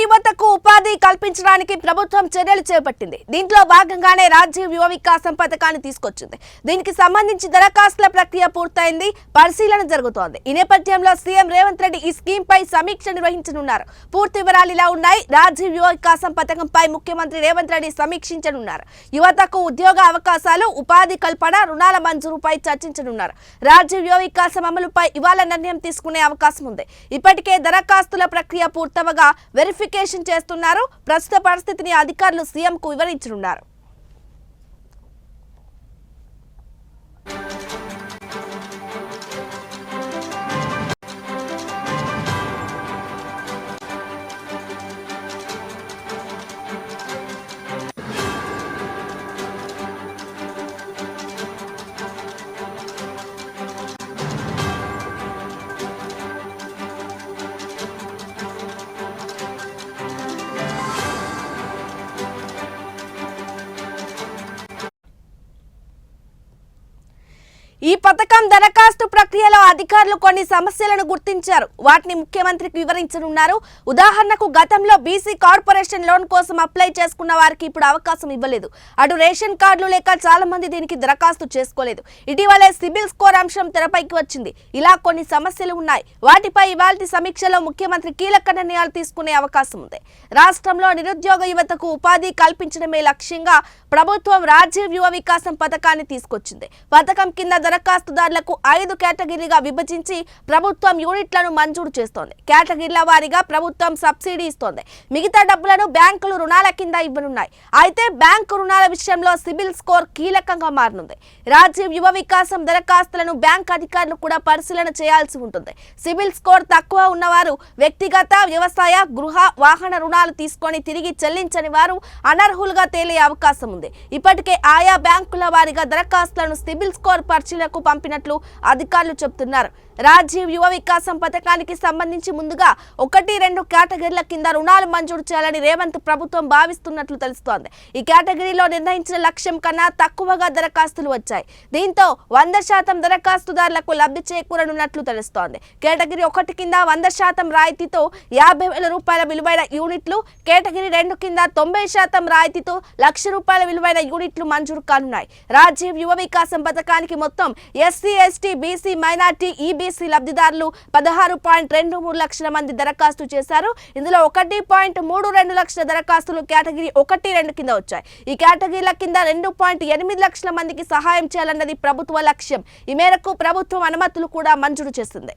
యువతకు ఉపాధి కల్పించడానికి ప్రభుత్వం చర్యలు చేపట్టింది. దీంట్లో భాగంగానే రాజీవ్ యువ వికాసం పథకాన్ని తీసుకొచ్చింది. దీనికి సంబంధించి దరఖాస్తుల ప్రక్రియ పూర్తయింది, పరిశీలన జరుగుతోంది. ఈ నేపథ్యంలో సీఎం రేవంత్ రెడ్డి ఈ స్కీమ్ పై సమీక్ష నిర్వహించనున్నారు. పూర్తి వివరాలు ఇలా ఉన్నాయి. రాజీవ్ యువ వికాసం పథకంపై ముఖ్యమంత్రి రేవంత్ రెడ్డి సమీక్షించనున్నారు. యువతకు ఉద్యోగ అవకాశాలు, ఉపాధి కల్పన, రుణాల మంజూరుపై చర్చించనున్నారు. రాజీవ్ యువ వికాసం అమలుపై ఇవాళ నిర్ణయం తీసుకునే అవకాశం ఉంది. ఇప్పటికే దరఖాస్తుల ప్రక్రియ పూర్తవగా వెరిఫికేషన్ చేస్తున్నారు. ప్రస్తుత పరిస్థితిని అధికారులు సీఎంకు వివరించనున్నారు. ఈ పథకం దరఖాస్తు ప్రక్రియలో అధికారులు కొన్ని సమస్యలను గుర్తించారు. వాటిని ముఖ్యమంత్రికి వివరించనున్నారు. ఉదాహరణకు గతంలో బీసీ కార్పొరేషన్ లోన్ కోసం అప్లై చేసుకున్న వారికి ఇప్పుడు అవకాశం ఇవ్వలేదు. అటు రేషన్ కార్డులు లేక చాలా మంది దీనికి దరఖాస్తు చేసుకోలేదు. ఇటీవలే సిబిల్ స్కోర్ అంశం తెరపైకి వచ్చింది. ఇలా కొన్ని సమస్యలు ఉన్నాయి. వాటిపై ఇవాల్టి సమీక్షలో ముఖ్యమంత్రి కీలక నిర్ణయాలు తీసుకునే అవకాశం ఉంది. రాష్ట్రంలో నిరుద్యోగ యువతకు ఉపాధి కల్పించడమే లక్ష్యంగా ప్రభుత్వం రాజీవ్ యువ వికాసం పథకాన్ని తీసుకొచ్చింది. పథకం కింద దరఖాస్తుదారులకు 5 కేటగిరీగా విభజించి ప్రభుత్వం యూనిట్లను మంజూరు చేస్తోంది. కేటగిరీల వారీగా ప్రభుత్వం సబ్సిడీ ఇస్తోంది. మిగతా డబ్బులను బ్యాంకులు రుణాల కింద ఇవ్వనున్నాయి. అయితే బ్యాంకు రుణాల విషయంలో సిబిల్ స్కోర్ కీలకంగా మారనుంది. రాజీవ్ యువ వికాసం దరఖాస్తులను బ్యాంక్ అధికారులు కూడా పరిశీలన చేయాల్సి ఉంటుంది. సిబిల్ స్కోర్ తక్కువ ఉన్నవారు, వ్యక్తిగత, వ్యవసాయ, గృహ, వాహన రుణాలు తీసుకొని తిరిగి చెల్లించని వారు అనర్హులుగా తేలే అవకాశం ఉంది. ఇప్పటికే ఆయా బ్యాంకుల వారీగా దరఖాస్తులను సిబిల్ స్కోర్ పరిశీలనకు పంపినట్లు అధికారులు చెబుతున్నారు. రాజీవ్ యువ వికాసం పథకానికి సంబంధించి ముందుగా 1-2 కేటగిరీల కింద రుణాలు మంజూరు చేయాలని రేవంత్ ప్రభుత్వం భావిస్తున్నట్లు తెలుస్తోంది. ఈ కేటగిరీలో నిర్ణయించిన లక్ష్యం కన్నా తక్కువగా దరఖాస్తులు వచ్చాయి. దీంతో 100% దరఖాస్తుదారులకు లబ్ధి చేకూరనున్నట్లు తెలుస్తోంది. కేటగిరీ 1 కింద 100% రాయితీతో 50,000 రూపాయల విలువైన యూనిట్లు, కేటగిరీ 2 కింద 90% రాయితీతో ₹1,00,000 విలువైన యూనిట్లు మంజూరు కానున్నాయి. రాజీవ్ యువ వికాసం పథకానికి మొత్తం SC, ST, BC, minority, EBC లబ్ధిదారులు 16.23 లక్షల మంది దరఖాస్తు చేశారు. ఇందులో 1.32 లక్షల దరఖాస్తులు కేటగిరీ 1-2 కింద వచ్చాయి. ఈ కేటగిరీల కింద 2.8 లక్షల మందికి సహాయం చేయాలన్నది ప్రభుత్వ లక్ష్యం. ఈ మేరకు ప్రభుత్వం అనుమతులు కూడా మంజూరు చేస్తుంది.